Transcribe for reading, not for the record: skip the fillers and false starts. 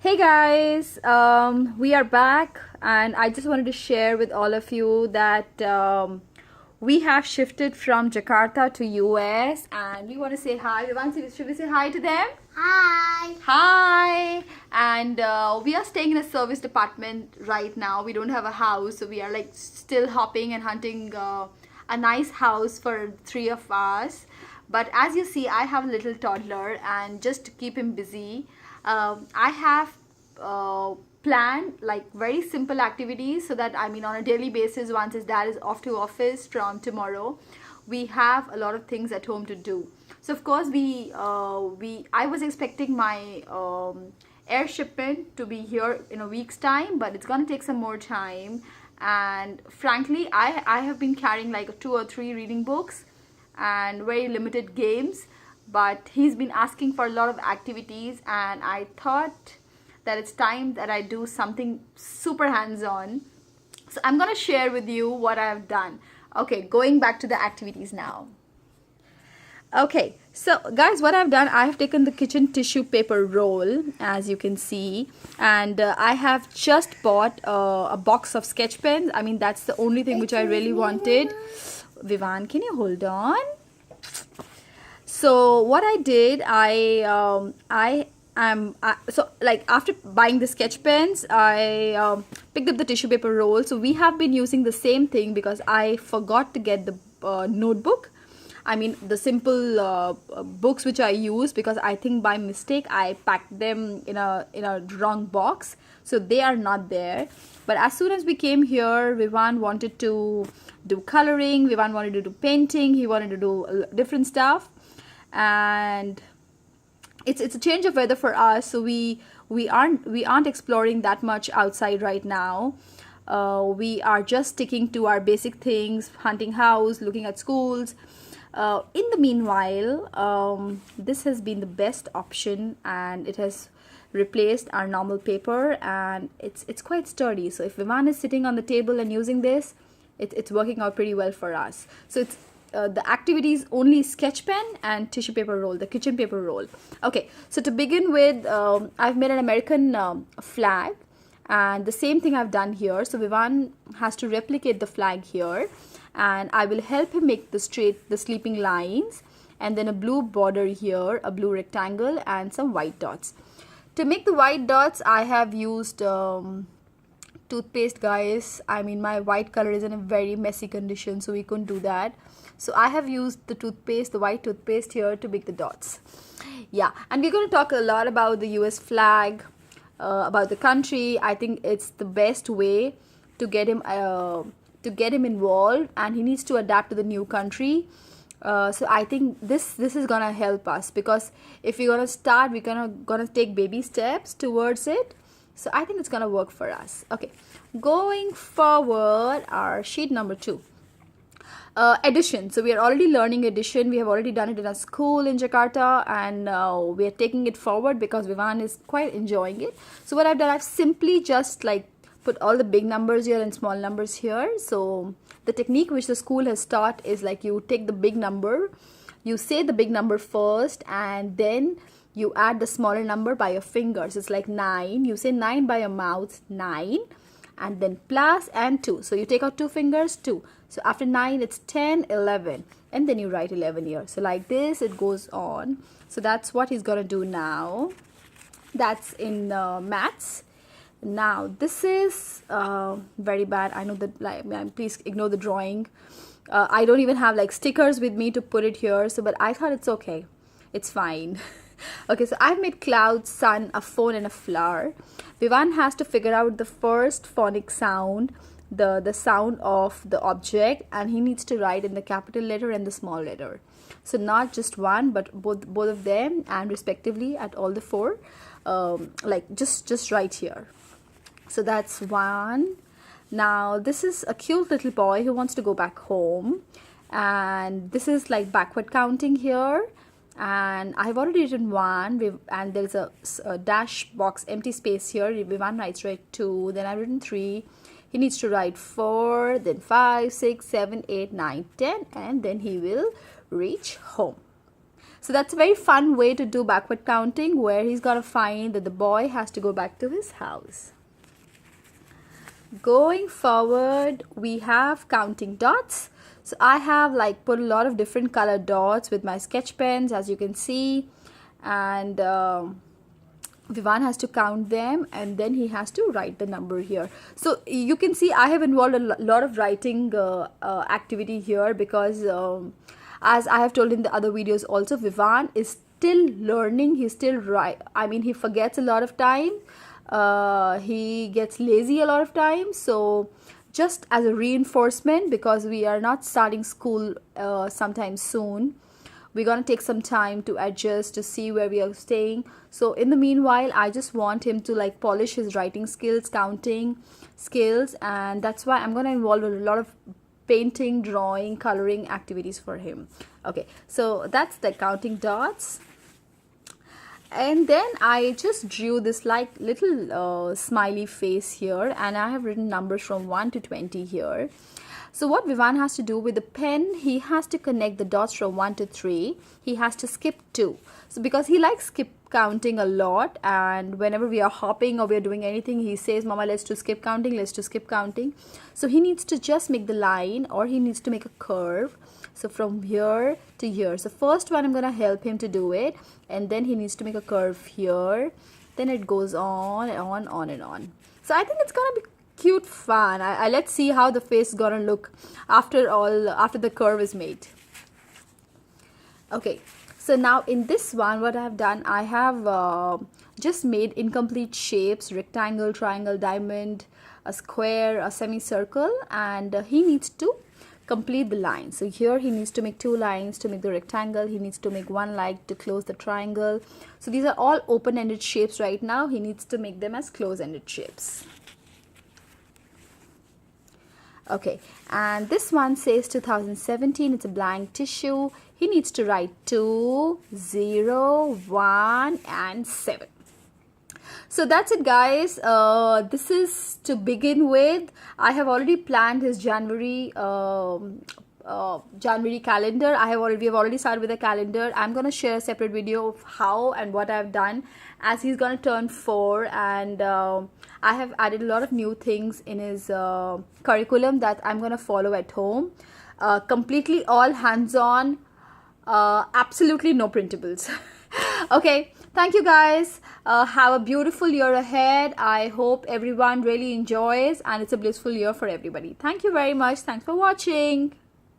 Hey guys, we are back, and I just wanted to share with all of you that we have shifted from Jakarta to US, and we want to say hi. Should we say hi to them? Hi. Hi, and we are staying in a service department right now. We don't have a house, so we are like still hopping and hunting a nice house for three of us. But as you see, I have a little toddler, and just to keep him busy, I have planned like very simple activities so that on a daily basis, once his dad is off to office from tomorrow, we have a lot of things at home to do. So of course I was expecting my air shipment to be here in a week's time, but it's gonna take some more time. And frankly, I have been carrying like two or three reading books and very limited games, but he's been asking for a lot of activities, and I thought that it's time that I do something super hands-on. So I'm gonna share with you what I've done. Okay, going back to the activities now. Okay, so guys, what I've done, I have taken the kitchen tissue paper roll, as you can see, and I have just bought a box of sketch pens. That's the only thing which I really wanted. Vivan, can you hold on? So what I did, after buying the sketch pens, I picked up the tissue paper roll. So we have been using the same thing because I forgot to get the notebook. The simple books which I use, because I think by mistake I packed them in a wrong box, so they are not there. But as soon as we came here, Vivan wanted to do coloring, Vivan wanted to do painting, he wanted to do different stuff, and it's a change of weather for us, so we aren't exploring that much outside right now. We are just sticking to our basic things, hunting house, looking at schools. In the meanwhile, this has been the best option, and it has replaced our normal paper, and it's quite sturdy. So if Vivan is sitting on the table and using this, it's working out pretty well for us. So it's the activities only sketch pen and tissue paper roll, the kitchen paper roll. Okay, so to begin with, I've made an American flag, and the same thing I've done here. So Vivan has to replicate the flag here, and I will help him make the sleeping lines, and then a blue border here, a blue rectangle, and some white dots. To make the white dots, I have used toothpaste, guys. My white color is in a very messy condition, so we couldn't do that. So I have used the toothpaste, the white toothpaste here, to make the dots. Yeah, and we're going to talk a lot about the US flag, about the country. I think it's the best way to get him involved, and he needs to adapt to the new country. So I think this is gonna help us, because if we're gonna start, we're gonna take baby steps towards it. So I think it's gonna work for us. Okay, going forward, our sheet number 2. Addition. So we are already learning addition. We have already done it in a school in Jakarta, and we are taking it forward because Vivan is quite enjoying it. So what I've done, I've simply just put all the big numbers here and small numbers here. So the technique which the school has taught is you take the big number, you say the big number first, and then you add the smaller number by your fingers. It's like 9. You say 9 by your mouth, 9, and then plus and 2. So you take out 2 fingers, 2. So after 9, it's 10, 11, and then you write 11 here. So like this, it goes on. So that's what he's gonna do now. That's in maths. Now this is very bad. I know that, please ignore the drawing. I don't even have stickers with me to put it here. So, but I thought it's okay. It's fine. Okay, so I've made clouds, sun, a phone, and a flower. Vivan has to figure out the first phonic sound, the sound of the object, and he needs to write in the capital letter and the small letter. So not just one, but both of them, and respectively at all the 4. Just right here. So that's 1. Now this is a cute little boy who wants to go back home, and this is backward counting here, and I've already written 1, and there's a dash box, empty space here. Vivan writes right 2, then I've written 3. He needs to write 4, then 5, 6, 7, 8, 9, 10, and then he will reach home. So that's a very fun way to do backward counting, where he's gonna find that the boy has to go back to his house. Going forward, we have counting dots. So I have like put a lot of different colored dots with my sketch pens, as you can see, and Vivan has to count them, and then he has to write the number here. So you can see I have involved a lot of writing activity here, because as I have told in the other videos also, Vivan is still learning. He's still he forgets a lot of time. He gets lazy a lot of times. So just as a reinforcement, because we are not starting school sometime soon, we're gonna take some time to adjust, to see where we are staying. So in the meanwhile, I just want him to like polish his writing skills, counting skills, and that's why I'm gonna involve a lot of painting, drawing, coloring activities for him. Okay, so that's the counting dots. And then I just drew this like little smiley face here, and I have written numbers from 1 to 20 here. So what Vivan has to do with the pen, he has to connect the dots from 1 to 3. He has to skip 2. So because he likes skip counting a lot, and whenever we are hopping or we are doing anything, he says, Mama, let's do skip counting, let's do skip counting. So he needs to just make the line, or he needs to make a curve. So from here to here. So first one, I'm going to help him to do it. And then he needs to make a curve here. Then it goes on and on and on. So I think it's going to be cute fun. Let's see how the face is going to look after the curve is made. Okay. So now in this one, what I have done, I have just made incomplete shapes: rectangle, triangle, diamond, a square, a semicircle, and he needs to complete the line. So here he needs to make 2 lines to make the rectangle. He needs to make 1 line to close the triangle. So these are all open-ended shapes right now. He needs to make them as close-ended shapes. Okay, and this one says 2017. It's a blank tissue. He needs to write 2, 0, 1, and 7. So that's it, guys. This is to begin with. I have already planned his January calendar. We have already started with a calendar. I'm gonna share a separate video of how and what I've done, as he's gonna turn 4, and I have added a lot of new things in his curriculum that I'm gonna follow at home. Completely all hands-on. Absolutely no printables. Okay, thank you, guys. Have a beautiful year ahead. I hope everyone really enjoys, and it's a blissful year for everybody. Thank you very much. Thanks for watching.